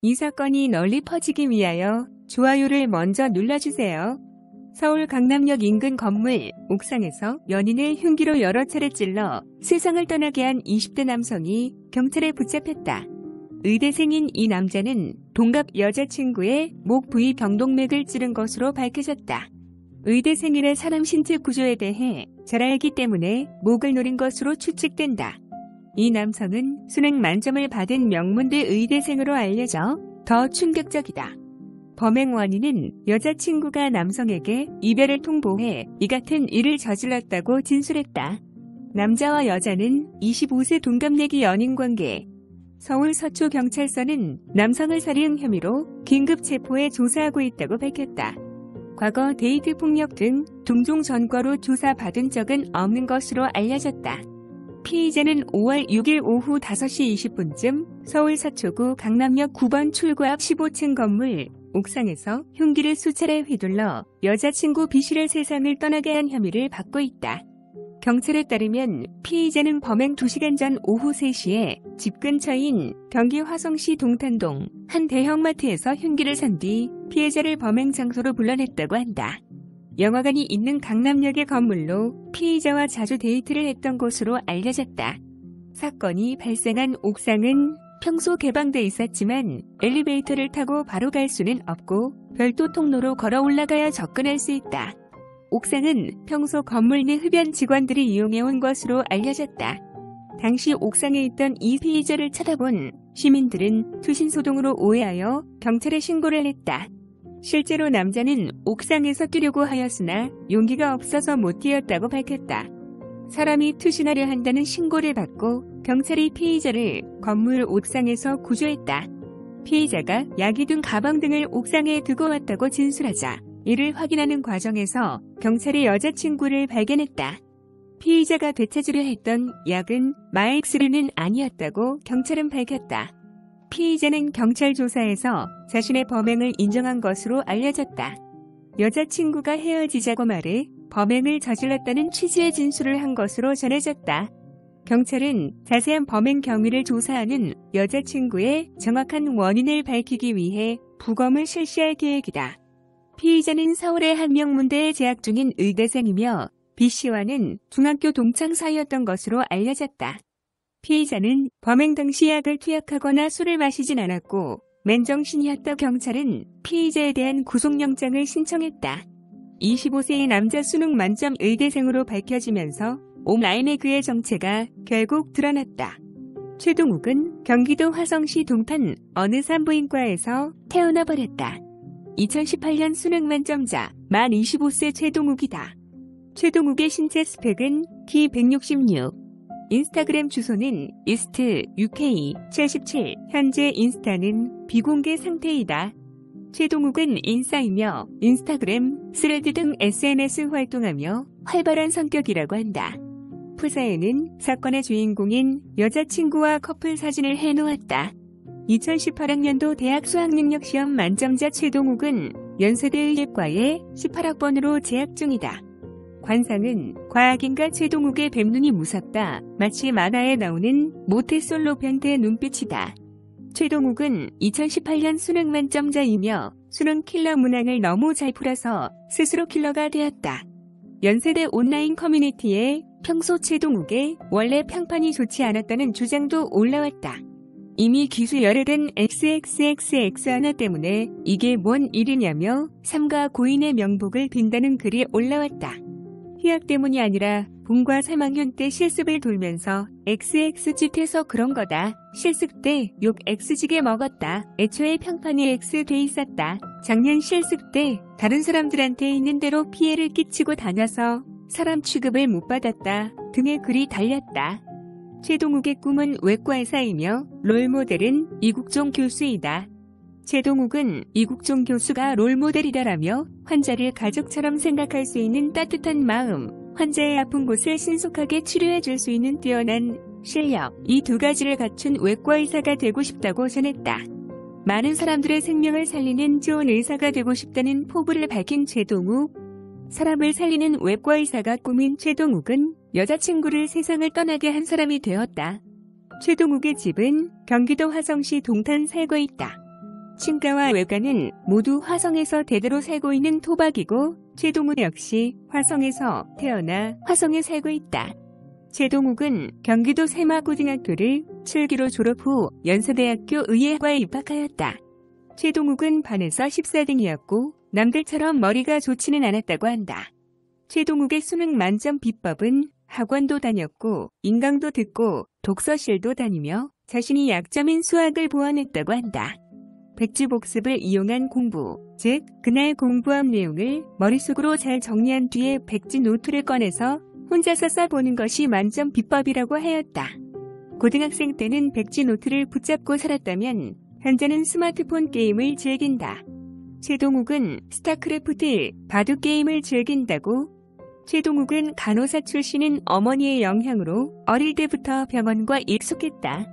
이 사건이 널리 퍼지기 위하여 좋아요를 먼저 눌러주세요. 서울 강남역 인근 건물 옥상에서 연인을 흉기로 여러 차례 찔러 세상을 떠나게 한 20대 남성이 경찰에 붙잡혔다. 의대생인 이 남자는 동갑 여자친구의 목 부위 병동맥을 찌른 것으로 밝혀졌다. 의대생이라 사람 신체 구조에 대해 잘 알기 때문에 목을 노린 것으로 추측된다. 이 남성은 수능 만점을 받은 명문대 의대생으로 알려져 더 충격적이다. 범행 원인은 여자친구가 남성에게 이별을 통보해 이 같은 일을 저질렀다고 진술했다. 남자와 여자는 25세 동갑내기 연인관계. 서울 서초경찰서는 남성을 살인 혐의로 긴급 체포해 조사하고 있다고 밝혔다. 과거 데이트 폭력 등 동종 전과로 조사받은 적은 없는 것으로 알려졌다. 피의자는 5월 6일 오후 5시 20분쯤 서울 서초구 강남역 9번 출구 앞 15층 건물 옥상에서 흉기를 수차례 휘둘러 여자친구 B씨를 세상을 떠나게 한 혐의를 받고 있다. 경찰에 따르면 피의자는 범행 2시간 전 오후 3시에 집 근처인 경기 화성시 동탄동 한 대형마트에서 흉기를 산 뒤 피해자를 범행 장소로 불러냈다고 한다. 영화관이 있는 강남역의 건물로 피의자와 자주 데이트를 했던 곳으로 알려졌다. 사건이 발생한 옥상은 평소 개방돼 있었지만 엘리베이터를 타고 바로 갈 수는 없고 별도 통로로 걸어 올라가야 접근할 수 있다. 옥상은 평소 건물 내 흡연 직원들이 이용해온 것으로 알려졌다. 당시 옥상에 있던 이 피의자를 쳐다본 시민들은 투신소동으로 오해하여 경찰에 신고를 했다. 실제로 남자는 옥상에서 뛰려고 하였으나 용기가 없어서 못 뛰었다고 밝혔다. 사람이 투신하려 한다는 신고를 받고 경찰이 피의자를 건물 옥상에서 구조했다. 피의자가 약이 든 가방 등을 옥상에 두고 왔다고 진술하자 이를 확인하는 과정에서 경찰이 여자친구를 발견했다. 피의자가 되찾으려 했던 약은 마엑스류는 아니었다고 경찰은 밝혔다. 피의자는 경찰 조사에서 자신의 범행을 인정한 것으로 알려졌다. 여자친구가 헤어지자고 말해 범행을 저질렀다는 취지의 진술을 한 것으로 전해졌다. 경찰은 자세한 범행 경위를 조사하는 여자친구의 정확한 원인을 밝히기 위해 부검을 실시할 계획이다. 피의자는 서울의 한 명문대에 재학 중인 의대생이며 B씨와는 중학교 동창 사이였던 것으로 알려졌다. 피의자는 범행 당시 약을 투약하거나 술을 마시진 않았고 맨정신이었다. 경찰은 피의자에 대한 구속영장을 신청했다. 25세의 남자 수능 만점 의대생으로 밝혀지면서 온라인의 그의 정체가 결국 드러났다. 최동욱은 경기도 화성시 동탄 어느 산부인과에서 태어나 버렸다. 2018년 수능 만점자 만 25세 최동욱이다. 최동욱의 신체 스펙은 키 166, 인스타그램 주소는 이스트 UK 77, 현재 인스타는 비공개 상태이다. 최동욱은 인싸이며 인스타그램, 스레드 등 SNS 활동하며 활발한 성격이라고 한다. 프사에는 사건의 주인공인 여자친구와 커플 사진을 해놓았다. 2018학년도 대학 수학능력시험 만점자 최동욱은 연세대의예과에 18학번으로 재학 중이다. 관상은 과학인가 최동욱의 뱀눈이 무섭다. 마치 만화에 나오는 모태솔로 변태의 눈빛이다. 최동욱은 2018년 수능 만점자이며 수능 킬러 문항을 너무 잘 풀어서 스스로 킬러가 되었다. 연세대 온라인 커뮤니티에 평소 최동욱의 원래 평판이 좋지 않았다는 주장도 올라왔다. 이미 기수 열애된 XXXX 하나 때문에 이게 뭔 일이냐며 삼가 고인의 명복을 빈다는 글이 올라왔다. 휴학 때문이 아니라 본과 3학년 때 실습을 돌면서 XX짓해서 그런 거다. 실습 때 욕 X지게 먹었다. 애초에 평판이 X 돼 있었다. 작년 실습 때 다른 사람들한테 있는 대로 피해를 끼치고 다녀서 사람 취급을 못 받았다. 등의 글이 달렸다. 최동욱의 꿈은 외과의사이며 롤모델은 이국종 교수이다. 최동욱은 이국종 교수가 롤모델이다라며 환자를 가족처럼 생각할 수 있는 따뜻한 마음, 환자의 아픈 곳을 신속하게 치료해 줄 수 있는 뛰어난 실력, 이 두 가지를 갖춘 외과의사가 되고 싶다고 전했다. 많은 사람들의 생명을 살리는 좋은 의사가 되고 싶다는 포부를 밝힌 최동욱. 사람을 살리는 외과의사가 꿈인 최동욱은 여자친구를 세상을 떠나게 한 사람이 되었다. 최동욱의 집은 경기도 화성시 동탄 살고 있다. 친가와 외가는 모두 화성에서 대대로 살고 있는 토박이고 최동욱 역시 화성에서 태어나 화성에 살고 있다. 최동욱은 경기도 새마고등학교를 7기로 졸업 후 연세대학교 의예과에 입학하였다. 최동욱은 반에서 14등이었고 남들처럼 머리가 좋지는 않았다고 한다. 최동욱의 수능 만점 비법은 학원도 다녔고 인강도 듣고 독서실도 다니며 자신이 약점인 수학을 보완했다고 한다. 백지복습을 이용한 공부, 즉 그날 공부한 내용을 머릿속으로 잘 정리한 뒤에 백지 노트를 꺼내서 혼자서 써보는 것이 만점 비법이라고 하였다. 고등학생 때는 백지 노트를 붙잡고 살았다면 현재는 스마트폰 게임을 즐긴다. 최동욱은 스타크래프트, 바둑게임을 즐긴다고. 최동욱은 간호사 출신인 어머니의 영향으로 어릴 때부터 병원과 익숙했다.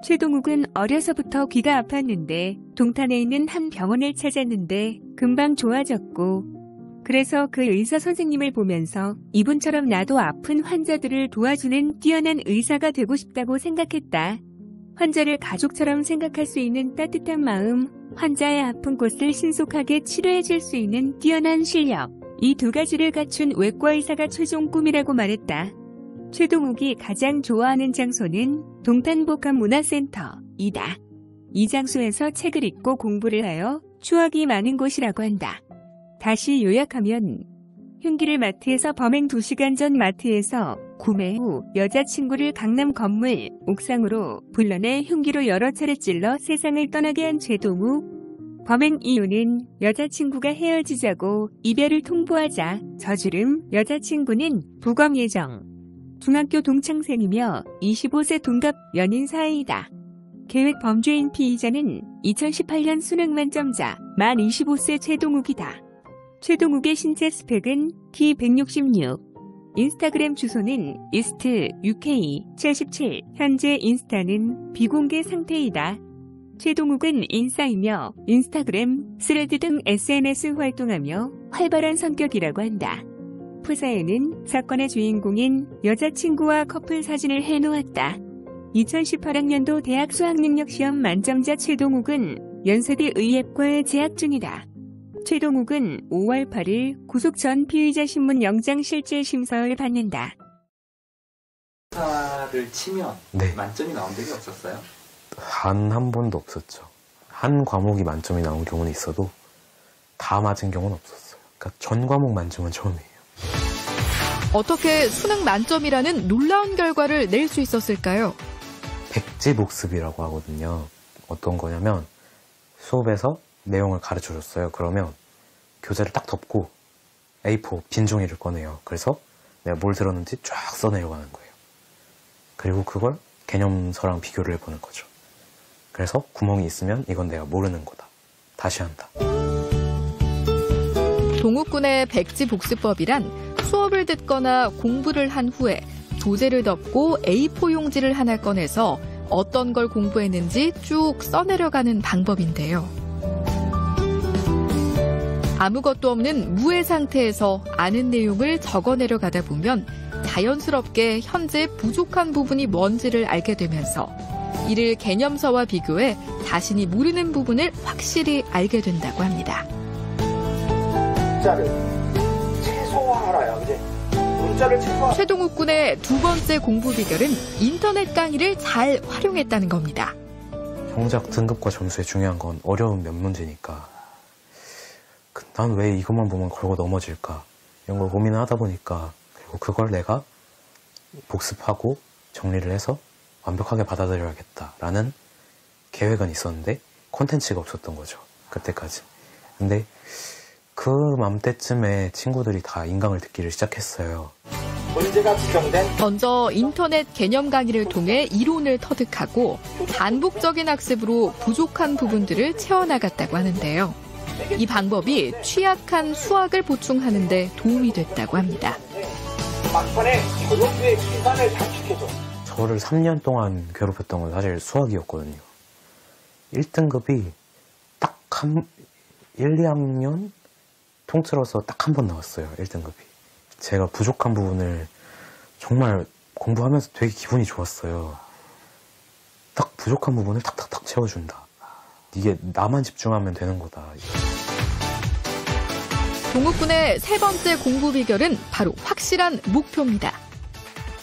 최동욱은 어려서부터 귀가 아팠는데 동탄에 있는 한 병원을 찾았는데 금방 좋아졌고 그래서 그 의사 선생님을 보면서 이분처럼 나도 아픈 환자들을 도와주는 뛰어난 의사가 되고 싶다고 생각했다. 환자를 가족처럼 생각할 수 있는 따뜻한 마음, 환자의 아픈 곳을 신속하게 치료해줄 수 있는 뛰어난 실력, 이 두 가지를 갖춘 외과의사가 최종 꿈이라고 말했다. 최동욱이 가장 좋아하는 장소는 동탄복합문화센터이다. 이 장소에서 책을 읽고 공부를 하여 추억이 많은 곳이라고 한다. 다시 요약하면 흉기를 마트에서 범행 2시간 전 마트에서 구매 후 여자친구를 강남 건물 옥상으로 불러내 흉기로 여러 차례 찔러 세상을 떠나게 한 최동욱. 범행 이유는 여자친구가 헤어지자고 이별을 통보하자 저주름. 여자친구는 부검 예정. 중학교 동창생이며 25세 동갑 연인 사이이다. 계획 범죄인 피의자는 2018년 수능 만점자 만 25세 최동욱이다. 최동욱의 신체 스펙은 키 166. 인스타그램 주소는 east.uk77. 현재 인스타는 비공개 상태이다. 최동욱은 인싸이며 인스타그램, 스레드 등 SNS 활동하며 활발한 성격이라고 한다. 프사에는 사건의 주인공인 여자친구와 커플 사진을 해놓았다. 2018학년도 대학 수학능력시험 만점자 최동욱은 연세대 의예과에 재학 중이다. 최동욱은 5월 8일 구속 전 피의자 신문 영장실질심사를 받는다. 를 치면 네. 만점이 나온 적이 없었어요? 한 번도 없었죠. 한 과목이 만점이 나온 경우는 있어도 다 맞은 경우는 없었어요. 그러니까 전 과목 만점은 처음이에요. 어떻게 수능 만점이라는 놀라운 결과를 낼 수 있었을까요? 백지복습이라고 하거든요. 어떤 거냐면 수업에서 내용을 가르쳐줬어요. 그러면 교재를 딱 덮고 A4 빈 종이를 꺼내요. 그래서 내가 뭘 들었는지 쫙 써내려가는 거예요. 그리고 그걸 개념서랑 비교를 해보는 거죠. 그래서 구멍이 있으면 이건 내가 모르는 거다. 다시 한다. 동욱군의 백지복습법이란 수업을 듣거나 공부를 한 후에 교재를 덮고 A4 용지를 하나 꺼내서 어떤 걸 공부했는지 쭉 써내려가는 방법인데요. 아무것도 없는 무의 상태에서 아는 내용을 적어내려가다 보면 자연스럽게 현재 부족한 부분이 뭔지를 알게 되면서 이를 개념서와 비교해 자신이 모르는 부분을 확실히 알게 된다고 합니다. 문자를 최소화하라야, 그지? 문자를 최소화. 최동욱 군의 두 번째 공부 비결은 인터넷 강의를 잘 활용했다는 겁니다. 정작 등급과 점수에 중요한 건 어려운 몇 문제니까 난 왜 이것만 보면 걸고 넘어질까 이런 걸 고민을 하다 보니까 그리고 그걸 내가 복습하고 정리를 해서 완벽하게 받아들여야겠다라는 계획은 있었는데 콘텐츠가 없었던 거죠. 그때까지. 근데 그 맘때쯤에 친구들이 다 인강을 듣기를 시작했어요. 문제가 지정된 먼저 인터넷 개념 강의를 통해 이론을 터득하고 반복적인 학습으로 부족한 부분들을 채워나갔다고 하는데요. 이 방법이 취약한 수학을 보충하는 데 도움이 됐다고 합니다. 막판에 교육부의 기반을 단축해줘. 저를 3년 동안 괴롭혔던 건 사실 수학이었거든요. 1등급이 딱 1, 2학년 통틀어서 딱 한 번 나왔어요. 1등급이. 제가 부족한 부분을 정말 공부하면서 되게 기분이 좋았어요. 딱 부족한 부분을 탁탁탁 채워준다. 이게 나만 집중하면 되는 거다. 동욱군의 세 번째 공부 비결은 바로 확실한 목표입니다.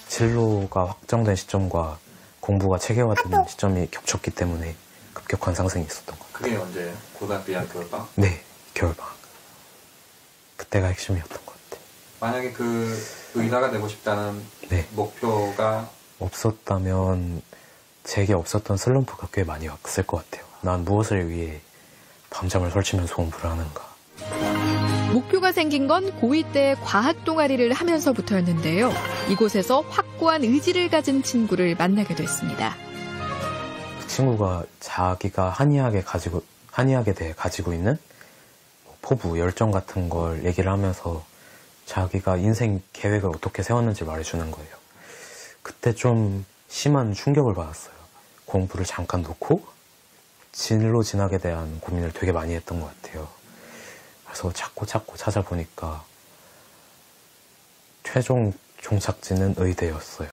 진로가 확정된 시점과 공부가 체계화되는 시점이 겹쳤기 때문에 급격한 상승이 있었던 것 같아요. 그게 언제예요? 고등학교 2학년 겨울방학? 네, 겨울방학. 그때가 핵심이었던 것 같아요. 만약에 그 의사가 되고 싶다는 네. 목표가 없었다면 제게 없었던 슬럼프가 꽤 많이 왔을 것 같아요. 난 무엇을 위해 밤잠을 설치면서 공부를 하는가. 목표가 생긴 건 고2 때 과학 동아리를 하면서부터였는데요. 이곳에서 확고한 의지를 가진 친구를 만나게 됐습니다. 그 친구가 자기가 한의학에 대해 가지고 있는 포부, 열정 같은 걸 얘기를 하면서 자기가 인생 계획을 어떻게 세웠는지 말해주는 거예요. 그때 좀 심한 충격을 받았어요. 공부를 잠깐 놓고 진로 진학에 대한 고민을 되게 많이 했던 것 같아요. 그래서 찾고 찾아보니까 최종 종착지는 의대였어요.